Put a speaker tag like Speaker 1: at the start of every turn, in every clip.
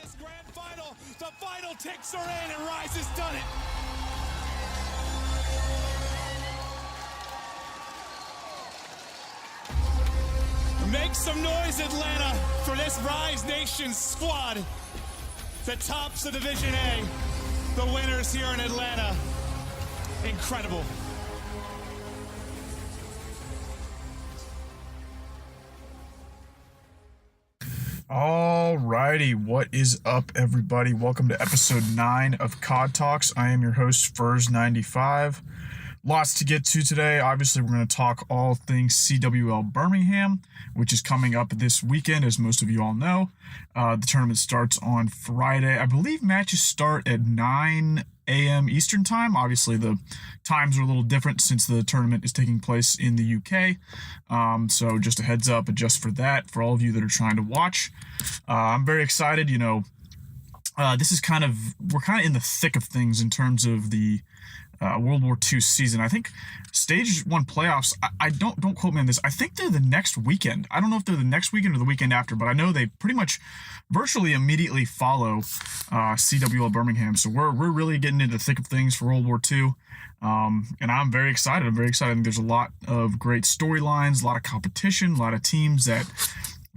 Speaker 1: this grand final. The final ticks are in and Rise has done it. Make some noise, Atlanta, for this Rise Nation squad that tops the Division A. The winners here in Atlanta. Incredible.
Speaker 2: Alrighty, what is up, everybody? Welcome to episode 9 of COD Talks. I am your host, Furs95. Lots to get to today. Obviously, we're going to talk all things CWL Birmingham, which is coming up this weekend, as most of you all know. The tournament starts on Friday. I believe matches start at 9 a.m. Eastern Time. Obviously, the times are a little different since the tournament is taking place in the UK. So just a heads up, adjust for that, for all of you that are trying to watch. I'm very excited. This is we're kind of in the thick of things in terms of the World War II season. I think Stage 1 playoffs, I don't quote me on this, I think they're the next weekend. I don't know if they're the next weekend or the weekend after, but I know they pretty much virtually immediately follow CWL Birmingham. So we're really getting into the thick of things for World War II. And I'm very excited. I think there's a lot of great storylines, a lot of competition, a lot of teams that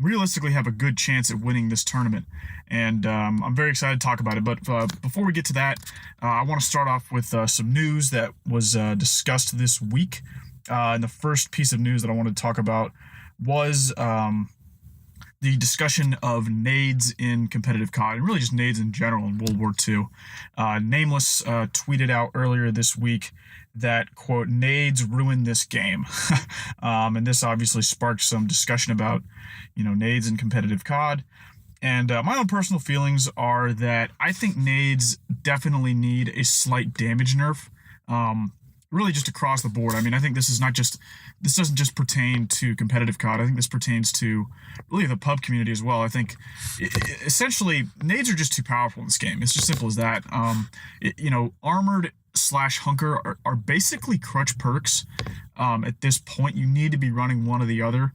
Speaker 2: realistically have a good chance at winning this tournament. And I'm very excited to talk about it. But before we get to that, I want to start off with some news that was discussed this week. And the first piece of news that I wanted to talk about was the discussion of Nades in competitive COD, and really just Nades in general in World War II. Nameless tweeted out earlier this week that, quote, Nades ruined this game. And this obviously sparked some discussion about, Nades in competitive COD. And my own personal feelings are that I think Nades definitely need a slight damage nerf. Really just across the board. I mean, I think this doesn't just pertain to competitive COD. I think this pertains to really the pub community as well. I think essentially Nades are just too powerful in this game. It's just simple as that. Armored / hunker are basically crutch perks. At this point, you need to be running one or the other.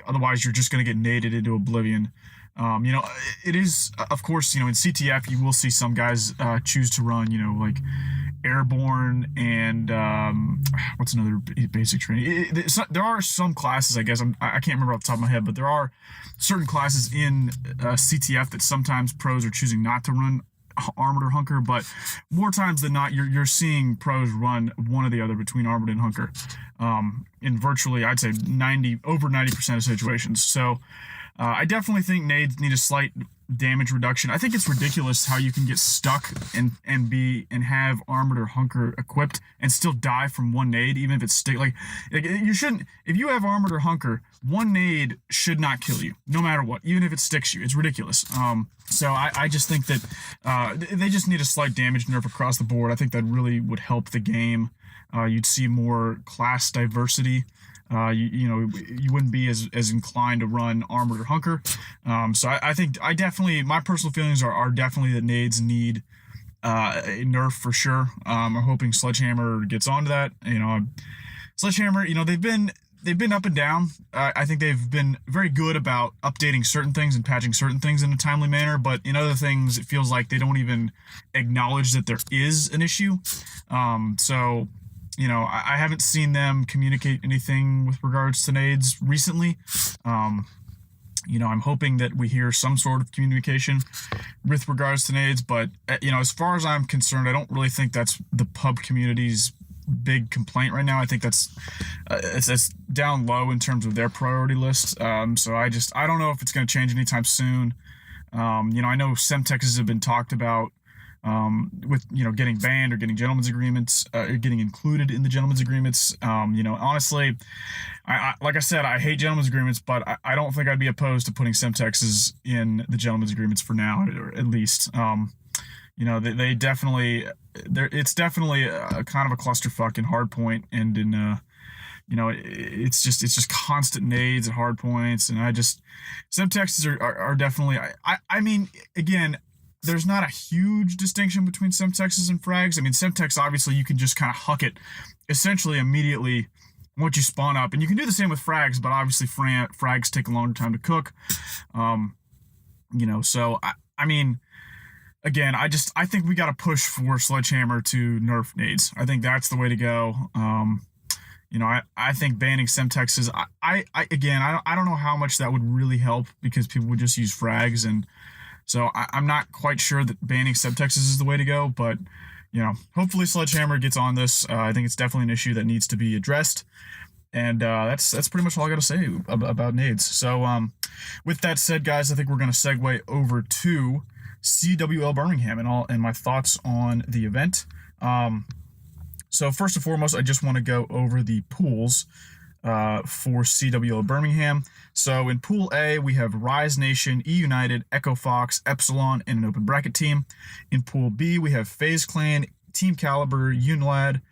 Speaker 2: Otherwise, you're just going to get naded into oblivion. It is, of course, in CTF, you will see some guys choose to run, like airborne and what's another basic training. There are some classes, I guess, I can't remember off the top of my head, but there are certain classes in CTF that sometimes pros are choosing not to run armored or hunker, but more times than not, you're seeing pros run one or the other between armored and hunker in virtually, I'd say, over 90% of situations. So I definitely think Nades need a slight damage reduction. I think it's ridiculous how you can get stuck and have armored or hunker equipped and still die from one nade, even if it's like you shouldn't. If you have armored or hunker, one nade should not kill you, no matter what, even if it sticks you. It's ridiculous. So I just think that they just need a slight damage nerf across the board. I think that really would help the game. You'd see more class diversity. You wouldn't be as inclined to run armored or hunker. So I think my personal feelings are definitely that Nades need a nerf for sure. I'm hoping Sledgehammer gets onto that. Sledgehammer, they've been up and down. I think they've been very good about updating certain things and patching certain things in a timely manner, but in other things, it feels like they don't even acknowledge that there is an issue. I haven't seen them communicate anything with regards to Nades recently. I'm hoping that we hear some sort of communication with regards to Nades, but, as far as I'm concerned, I don't really think that's the pub community's big complaint right now. I think that's it's down low in terms of their priority list. So I don't know if it's going to change anytime soon. I know Semtexes have been talked about with getting banned or getting gentlemen's agreements, or getting included in the gentlemen's agreements. Honestly, I like I said, I hate gentlemen's agreements, but I don't think I'd be opposed to putting Semtexes in the gentlemen's agreements for now, or at least. They definitely, it's definitely a kind of a clusterfuck in hardpoint and in it's just constant nades at hard points, and Semtexes are definitely. I mean, again, there's not a huge distinction between Semtexes and frags. I mean, Semtex, obviously, you can just kind of huck it essentially immediately once you spawn up. And you can do the same with frags, but obviously frags take a longer time to cook. So I mean, again, I think we got to push for Sledgehammer to nerf Nades. I think that's the way to go. I think banning Semtexes, I don't know how much that would really help because people would just use frags. And so I'm not quite sure that banning Semtexes is the way to go, but, hopefully Sledgehammer gets on this. I think it's definitely an issue that needs to be addressed. And that's pretty much all I got to say about Nades. So with that said, guys, I think we're going to segue over to CWL Birmingham and my thoughts on the event. So first and foremost, I just want to go over the pools for CWL Birmingham. So in Pool A, we have Rise Nation, E United, Echo Fox, Epsilon, and an open bracket team. In Pool B, we have FaZe Clan, Team Caliber, Unilad,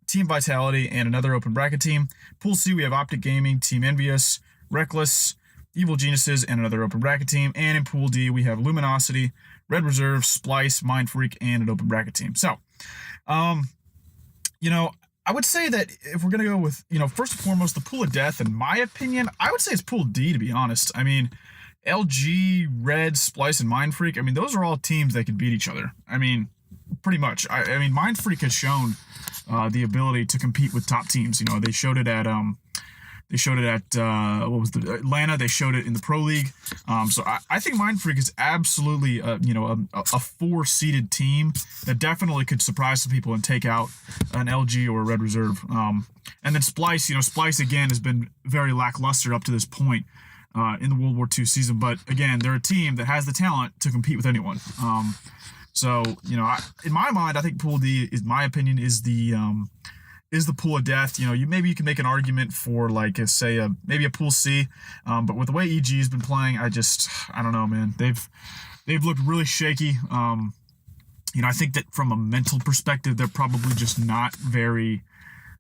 Speaker 2: Team Vitality, and another open bracket team. Pool C, we have Optic Gaming, Team Envious, Reckless, Evil Geniuses, and another open bracket team. And in Pool D, we have Luminosity, Red Reserve, Splice, Mind Freak, and an open bracket team. So, I would say that if we're going to go with, first and foremost, the pool of death, in my opinion, I would say it's Pool D, to be honest. I mean, LG, Red, Splice, and Mind Freak, those are all teams that can beat each other. Pretty much. I mean, Mind Freak has shown the ability to compete with top teams. They showed it at Atlanta. They showed it in the Pro League. So I think Mind Freak is absolutely a 4-seeded team that definitely could surprise some people and take out an LG or a Red Reserve. And then Splice, Splice again has been very lackluster up to this point in the World War II season. But again, they're a team that has the talent to compete with anyone. So in my mind, I think Pool D, is my opinion, is the pool of death. Maybe you can make an argument for maybe a Pool C, but with the way EG has been playing, I don't know, man. They've looked really shaky. I think that from a mental perspective, they're probably just not very,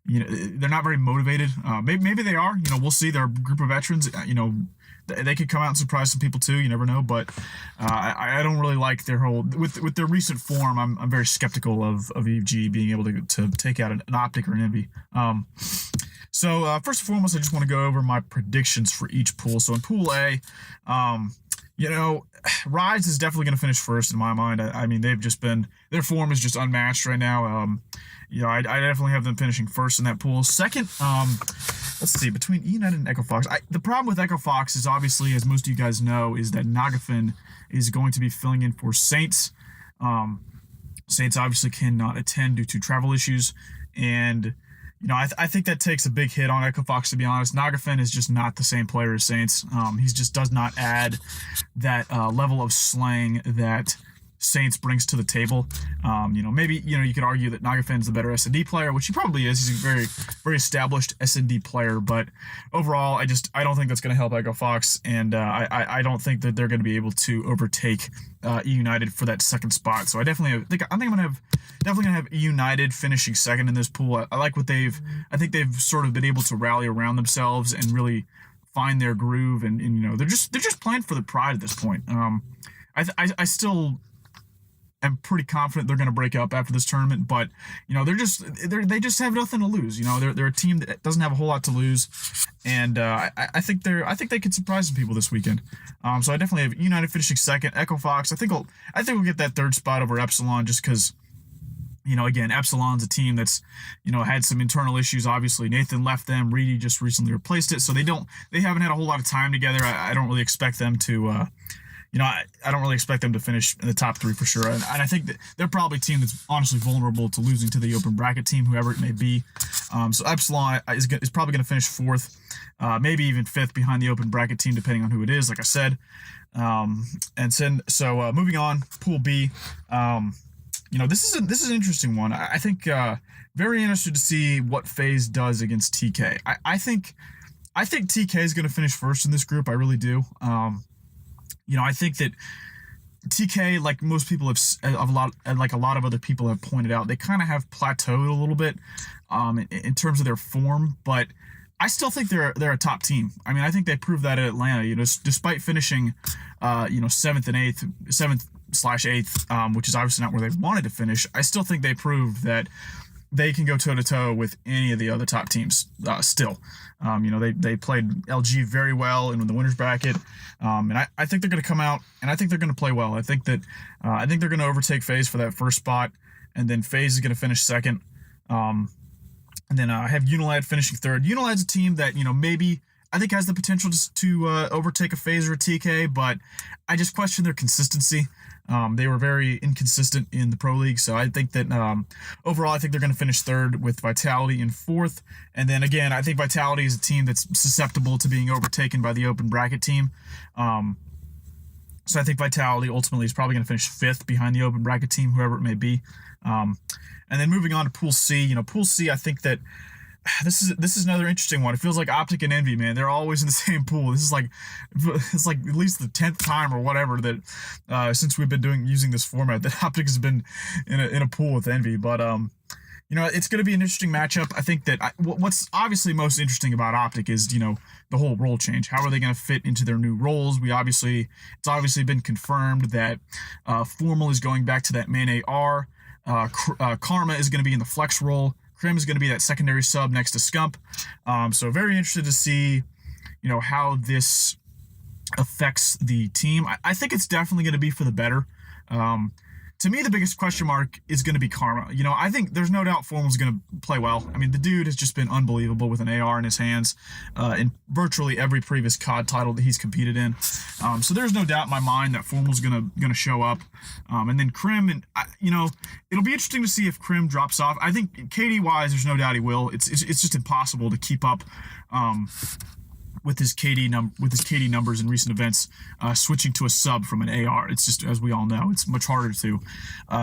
Speaker 2: they're not very motivated. Maybe they are. We'll see. They're a group of veterans. They could come out and surprise some people too. You never know. But I don't really like their whole with their recent form. I'm very skeptical of EG being able to take out an Optic or an Envy. So first and foremost, I just want to go over my predictions for each pool. So in Pool A, Rise is definitely going to finish first in my mind. They've just been, their form is just unmatched right now. I definitely have them finishing first in that pool. Second, let's see, between E United and Echo Fox. The problem with Echo Fox is obviously, as most of you guys know, is that Nagafin is going to be filling in for Saints. Saints obviously cannot attend due to travel issues, and I think that takes a big hit on Echo Fox, to be honest. Nagafin is just not the same player as Saints. He just does not add that level of slang that Saints brings to the table. Maybe you could argue that Nagafin is the better S&D player, which he probably is. He's a very, very established S&D player, but overall, I don't think that's going to help Echo Fox, and I don't think that they're going to be able to overtake E United for that second spot. So I think I'm gonna have E United finishing second in this pool. I like what I think they've sort of been able to rally around themselves and really find their groove, and they're just playing for the pride at this point. I still am pretty confident they're going to break up after this tournament, but they just have nothing to lose. They're a team that doesn't have a whole lot to lose, and I think they could surprise some people this weekend. So I definitely have United finishing second. Echo Fox, I think we'll get that third spot over Epsilon, just because again, Epsilon's a team that's had some internal issues. Obviously, Nathan left them. Reedy just recently replaced it, so they haven't had a whole lot of time together. I don't really expect them to. I don't really expect them to finish in the top three for sure. And I think that they're probably a team that's honestly vulnerable to losing to the open bracket team, whoever it may be. So Epsilon is probably going to finish fourth, maybe even fifth behind the open bracket team, depending on who it is, like I said. Moving on, Pool B. This is an interesting one. I think very interested to see what FaZe does against TK. I think TK is going to finish first in this group. I really do. I think that TK, like most people a lot of other people have pointed out, they kind of have plateaued a little bit in terms of their form, but I still think they're a top team. I think they proved that at Atlanta. Despite finishing, 7th/8th, which is obviously not where they wanted to finish. I still think they proved that they can go toe-to-toe with any of the other top teams still. They played LG very well in the winners bracket, and I think they're going to come out, and I think they're going to play well. I think they're going to overtake FaZe for that first spot, and then FaZe is going to finish second. And then I have Unilad finishing third. Unilad's a team that, maybe I think has the potential to overtake a FaZe or a TK, but I just question their consistency. They were very inconsistent in the Pro League, so I think that overall I think they're going to finish third with Vitality in fourth. And then again, I think Vitality is a team that's susceptible to being overtaken by the open bracket team. So I think Vitality ultimately is probably going to finish fifth behind the open bracket team, whoever it may be. And then moving on to Pool C, Pool C, I think that this is another interesting one. It feels like Optic and Envy, man. They're always in the same pool. It's like at least the 10th time or whatever that since we've been using this format that Optic has been in a pool with Envy. But it's going to be an interesting matchup. I think that what's obviously most interesting about Optic is the whole role change. How are they going to fit into their new roles? It's obviously been confirmed that Formal is going back to that main AR. Karma is going to be in the flex role. Krim is going to be that secondary sub next to Scump. So very interested to see, how this affects the team. I think it's definitely going to be for the better. To me, the biggest question mark is going to be Karma. I think there's no doubt Formal's going to play well. I mean, the dude has just been unbelievable with an AR in his hands in virtually every previous COD title that he's competed in. So there's no doubt in my mind that Formal's going to show up. And then Krim, and it'll be interesting to see if Krim drops off. I think KD wise, there's no doubt he will. It's just impossible to keep up. With his KD numbers in recent events, switching to a sub from an AR, it's just, as we all know, it's much harder to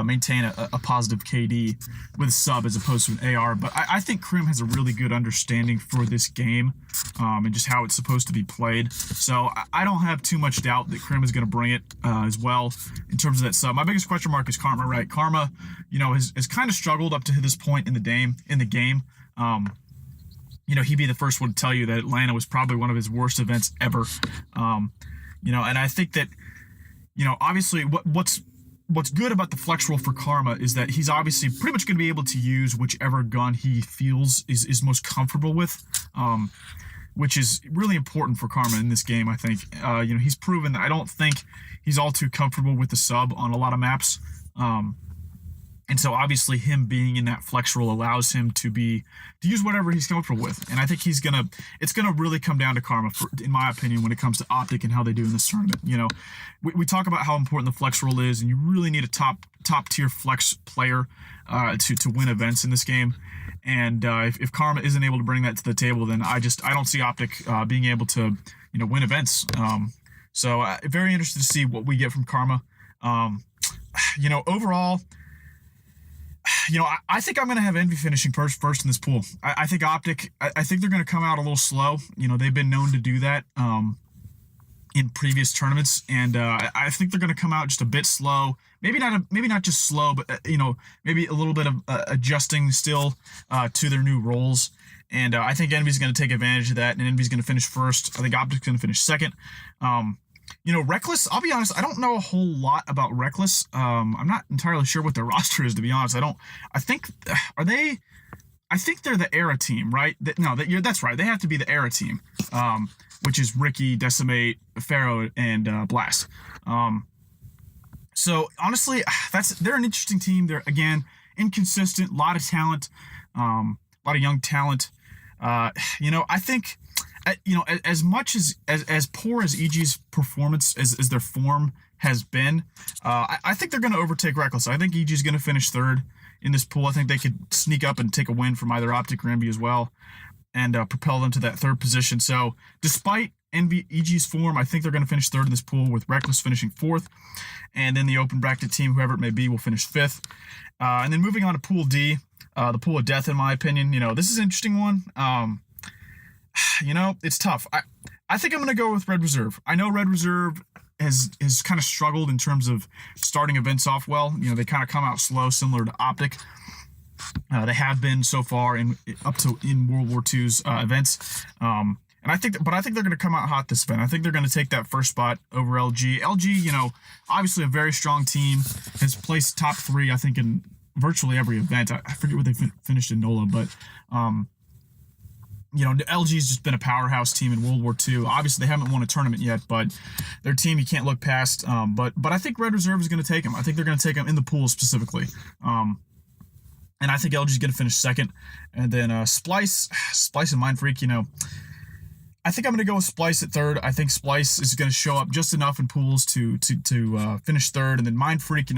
Speaker 2: maintain a positive KD with a sub as opposed to an AR. But I think Krim has a really good understanding for this game and just how it's supposed to be played. So I don't have too much doubt that Krim is going to bring it as well in terms of that sub. My biggest question mark is Karma, right? Karma, has kind of struggled up to this point in the game. He'd be the first one to tell you that Atlanta was probably one of his worst events ever. And I think that, obviously what's good about the flex role for Karma is that he's obviously pretty much going to be able to use whichever gun he feels is most comfortable with, which is really important for Karma in this game, I think. He's proven that I don't think he's all too comfortable with the sub on a lot of maps. And so obviously him being in that flex role allows him to use whatever he's comfortable with. And I think it's gonna really come down to Karma, in my opinion, when it comes to Optic and how they do in this tournament. We talk about how important the flex role is, and you really need a top tier flex player to win events in this game. And if Karma isn't able to bring that to the table, then I don't see Optic being able to win events. So very interested to see what we get from Karma. Overall, I think I'm going to have Envy finishing first in this pool. I think Optic, I think they're going to come out a little slow. They've been known to do that in previous tournaments, and I think they're going to come out just a bit slow. Maybe not just slow, but maybe a little bit of adjusting still to their new roles. And I think Envy's going to take advantage of that, and Envy's going to finish first. I think Optic's going to finish second. Reckless, I'll be honest, I don't know a whole lot about Reckless. I'm not entirely sure what their roster is, to be honest. I think they're the Era team, right? That's right. They have to be the Era team, which is Ricky, Decimate, Pharaoh, and Blast. So honestly, they're an interesting team. They're, again, inconsistent, a lot of talent, a lot of young talent. I think, as much as poor as EG's performance as their form has been, I think they're going to overtake Reckless. I think EG's going to finish third in this pool. I think they could sneak up and take a win from either Optic or Envy as well, and propel them to that third position. So despite EG's form, I think they're going to finish third in this pool, with Reckless finishing fourth, and then the open bracket team, whoever it may be, will finish fifth. And then moving on to Pool D, the Pool of Death, in my opinion. This is an interesting one. It's tough. I think I'm going to go with Red Reserve. I know Red Reserve has kind of struggled in terms of starting events off well. They kind of come out slow, similar to Optic. They have been so far in World War II's events. And I think they're going to come out hot this event. I think they're going to take that first spot over LG. LG, obviously a very strong team, has placed top 3, I think, in virtually every event. I forget what they finished in NOLA, but LG's just been a powerhouse team in World War II. Obviously, they haven't won a tournament yet, but their team you can't look past. But I think Red Reserve is going to take them. I think they're going to take them in the pool specifically. And I think LG's going to finish second. And then Splice and Mind Freak, I think I'm going to go with Splice at third. I think Splice is going to show up just enough in pools to finish third. And then Mind Freak,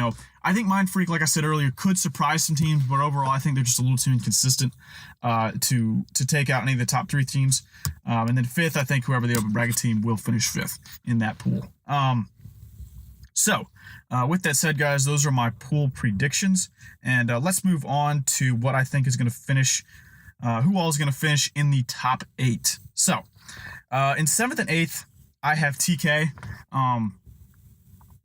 Speaker 2: I think Mind Freak, like I said earlier, could surprise some teams, but overall I think they're just a little too inconsistent to take out any of the top three teams. And then fifth, I think whoever the open bracket team will finish fifth in that pool. So with that said, guys, those are my pool predictions. And let's move on to what I think is going to finish, who all is going to finish in the top 8. So in 7th and 8th, I have TK.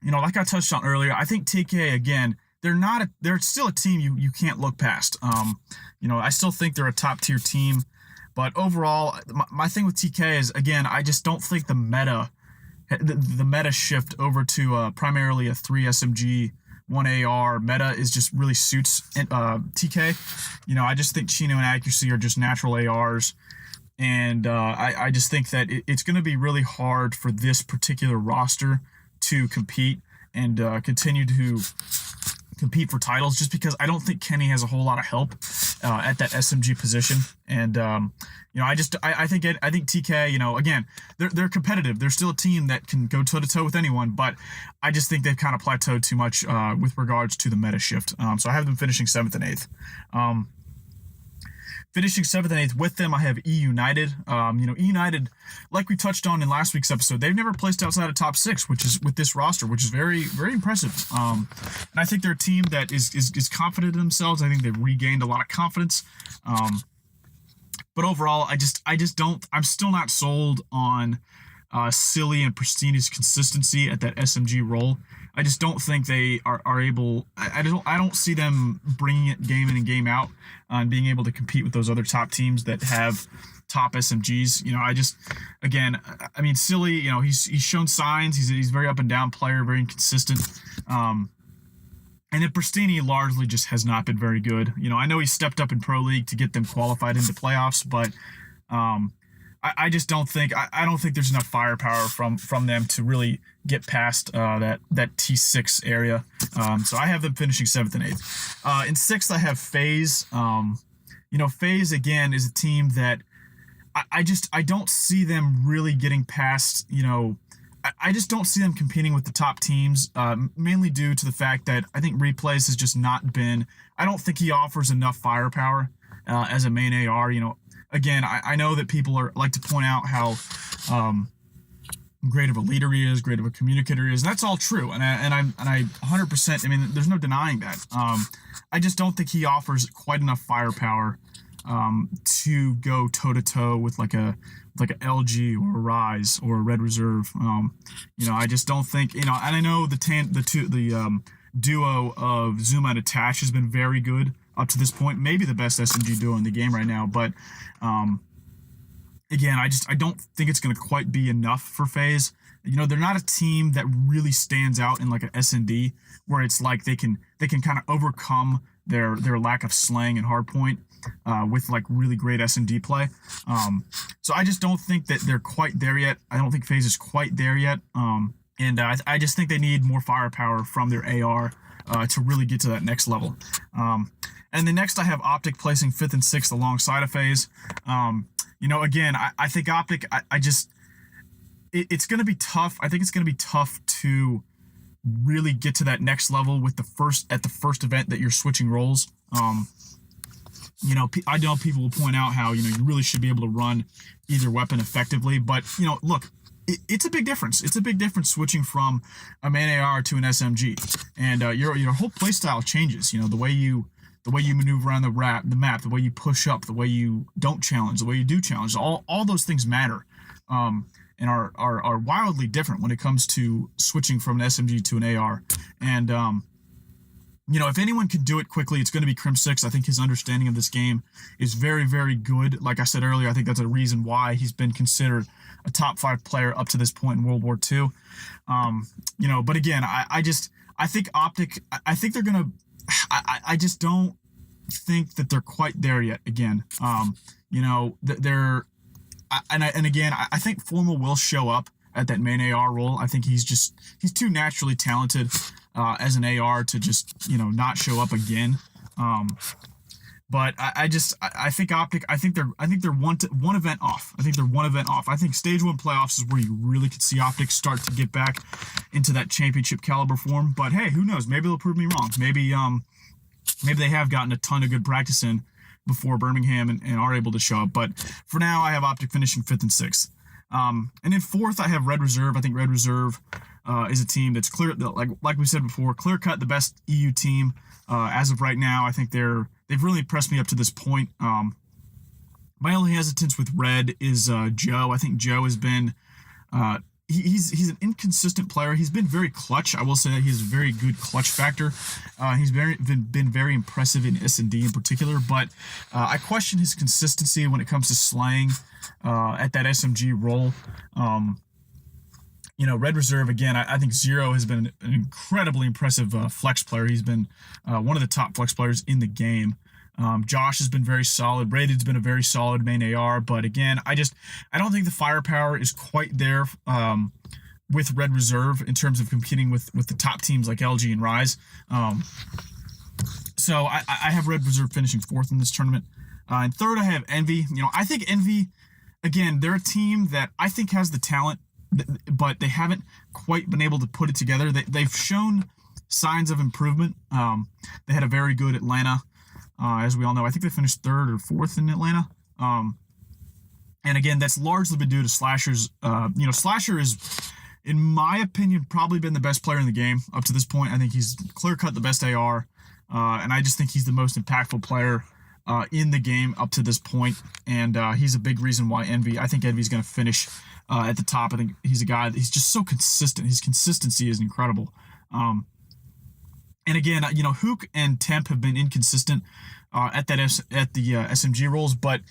Speaker 2: Like I touched on earlier, I think TK, again, they're still a team you can't look past. I still think they're a top tier team, but overall, my thing with TK is, again, I just don't think the meta shift over to primarily a 3 SMG, 1 AR meta is just really suits TK. I just think Chino and Accuracy are just natural ARs. And I just think that it's going to be really hard for this particular roster to compete and continue to compete for titles, just because I don't think Kenny has a whole lot of help at that SMG position. And I think TK, again, they're competitive. They're still a team that can go toe to toe with anyone, but I just think they've kind of plateaued too much with regards to the meta shift. So I have them finishing 7th and 8th. Finishing 7th and 8th with them, I have E United. E United, like we touched on in last week's episode, they've never placed outside of top 6, which is with this roster, which is very, very impressive. And I think they're a team that is confident in themselves. I think they've regained a lot of confidence. But overall, I'm still not sold on Silly and Pristini's consistency at that SMG role. I just don't think they are able. I don't see them bringing it game in and game out and being able to compete with those other top teams that have top SMGs. Silly, he's shown signs. He's a very up and down player, very inconsistent. And then Pristini largely just has not been very good. I know he stepped up in Pro League to get them qualified into playoffs, but I just don't think there's enough firepower from them to really get past that T6 area. So I have them finishing 7th and 8th. In 6th, I have FaZe. FaZe again is a team that I don't see them really getting past. I just don't see them competing with the top teams, mainly due to the fact that I think Replays has just not been. I don't think he offers enough firepower as a main AR. Again, I know that people like to point out how great of a leader he is, great of a communicator he is, and that's all true. And I 100%. I mean, there's no denying that. I just don't think he offers quite enough firepower to go toe to toe with like a LG or a Rise or a Red Reserve. I just don't think. And I know the duo of Zuma and Attach has been very good up to this point, maybe the best SMG duo in the game right now. But again, I don't think it's going to quite be enough for FaZe. They're not a team that really stands out in like an S&D where it's like they can kind of overcome their lack of slang and hardpoint with like really great S&D play. So I just don't think that they're quite there yet. I don't think FaZe is quite there yet. And I just think they need more firepower from their AR to really get to that next level. And then next I have Optic placing 5th and 6th alongside of FaZe. Again, I think Optic, it's going to be tough. I think it's going to be tough to really get to that next level with the first event that you're switching roles. I know people will point out how, you really should be able to run either weapon effectively, but, look, it's a big difference. It's a big difference switching from a main AR to an SMG, and your whole playstyle changes. The way you maneuver around the map, the way you push up, the way you don't challenge, the way you do challenge, all those things matter, and are wildly different when it comes to switching from an SMG to an AR. And if anyone can do it quickly, it's going to be Crim6. I think his understanding of this game is very, very good. Like I said earlier, I think that's a reason why he's been considered a top 5 player up to this point in World War II. But again, I think Optic, I think they're going to, I just don't think that they're quite there yet. Again, they're and again, I think Formal will show up at that main AR role. I think he's too naturally talented as an AR to just not show up again. But I think Optic. I think they're one event off. I think they're one event off. I think Stage 1 playoffs is where you really could see Optic start to get back into that championship caliber form. But hey, who knows? Maybe they'll prove me wrong. Maybe they have gotten a ton of good practice in before Birmingham and are able to show up. But for now, I have Optic finishing 5th and 6th. And in 4th, I have Red Reserve. I think Red Reserve is a team that's clear, like we said before, clear cut the best EU team as of right now. I think they've really impressed me up to this point. My only hesitance with Red is Joe. I think Joe has been he's an inconsistent player. He's been very clutch. I will say that he has a very good clutch factor. He's been very impressive in S&D in particular, but I question his consistency when it comes to slaying at that SMG role. Red Reserve, again, I think Zero has been an incredibly impressive flex player. He's been one of the top flex players in the game. Josh has been very solid. Rated's been a very solid main AR, but again, I don't think the firepower is quite there with Red Reserve in terms of competing with the top teams like LG and Rise. So I have Red Reserve finishing 4th in this tournament. And 3rd, I have Envy. I think Envy, again, they're a team that I think has the talent, but they haven't quite been able to put it together. They've shown signs of improvement. They had a very good Atlanta. As we all know, I think they finished 3rd or 4th in Atlanta. And again, that's largely been due to Slasher's. Slasher is, in my opinion, probably been the best player in the game up to this point. I think he's clear-cut the best AR, and I just think he's the most impactful player in the game up to this point. And he's a big reason why I think Envy's going to finish at the top. I think he's a guy that he's just so consistent. His consistency is incredible. And again, Hook and Temp have been inconsistent at the SMG roles, but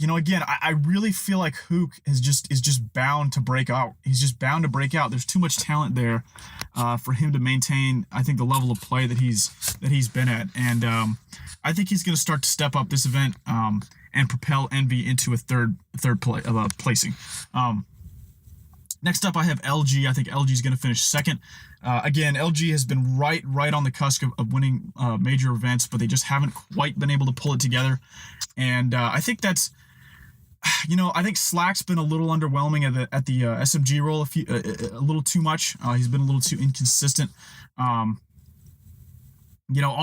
Speaker 2: again, I really feel like Hook is just bound to break out. He's just bound to break out. There's too much talent there for him to maintain, I think, the level of play that he's been at, and I think he's going to start to step up this event and propel Envy into a third placing. Next up, I have LG. I think LG is going to finish 2nd. Again, LG has been right on the cusp of winning major events, but they just haven't quite been able to pull it together. And I think that's, I think Slack's been a little underwhelming at the SMG role, a little too much. He's been a little too inconsistent. All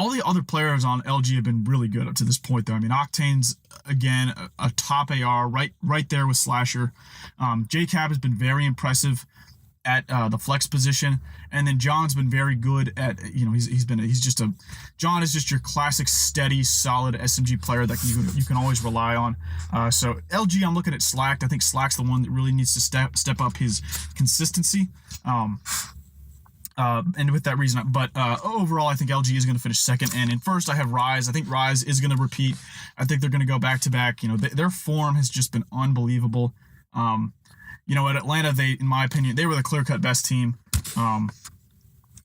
Speaker 2: the other players on LG have been really good up to this point, though. I mean, Octane's, again, a top AR, right there with Slasher. JCap has been very impressive at the flex position, and then John's been very good at, John is just your classic, steady, solid SMG player that you can always rely on. So LG, I'm looking at Slack. I think Slack's the one that really needs to step up his consistency. And with that reason, but overall, I think LG is going to finish 2nd. And in 1st, I have Rise. I think Rise is going to repeat. I think they're going to go back to back. Their form has just been unbelievable. At Atlanta, in my opinion, they were the clear-cut best team.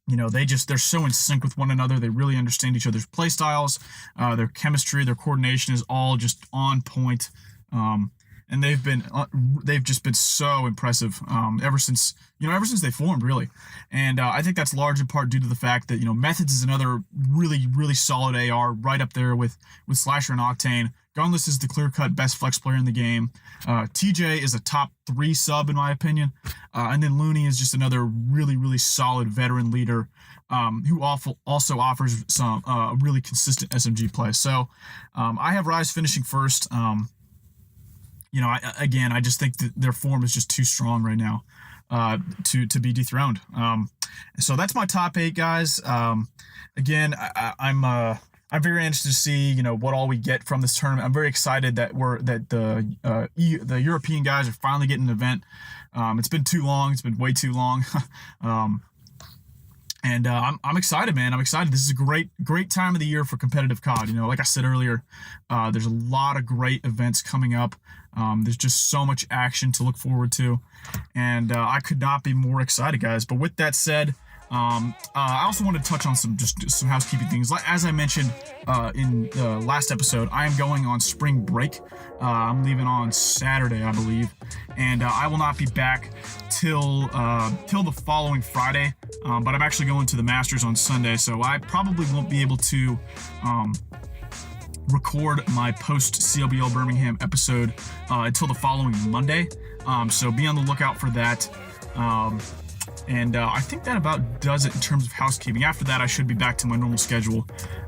Speaker 2: They're so in sync with one another. They really understand each other's play styles. Their chemistry, their coordination is all just on point. And they've just been so impressive ever since they formed, really. And I think that's large in part due to the fact that Methods is another really, really solid AR right up there with Slasher and Octane. Gunless is the clear-cut best flex player in the game. TJ is a top 3 sub in my opinion, and then Looney is just another really, really solid veteran leader who also offers some really consistent SMG play. So I have Rise finishing 1st. I just think that their form is just too strong right now to be dethroned. So that's my top 8, guys. Again, I'm very interested to see what all we get from this tournament. I'm very excited that the European guys are finally getting an event. It's been too long. It's been way too long. And I'm excited, man. I'm excited. This is a great time of the year for competitive COD. Like I said earlier, there's a lot of great events coming up. There's just so much action to look forward to, and I could not be more excited, guys. But with that said, I also want to touch on some housekeeping things. As I mentioned in the last episode, I am going on spring break. I'm leaving on Saturday, I believe, and I will not be back till the following Friday. But I'm actually going to the Masters on Sunday, so I probably won't be able to record my post CWL Birmingham episode until the following Monday. So be on the lookout for that. And I think that about does it in terms of housekeeping. After that, I should be back to my normal schedule.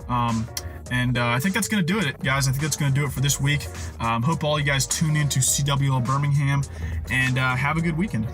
Speaker 2: And I think that's going to do it, guys. I think that's going to do it for this week. Hope all you guys tune in to CWL Birmingham, and have a good weekend.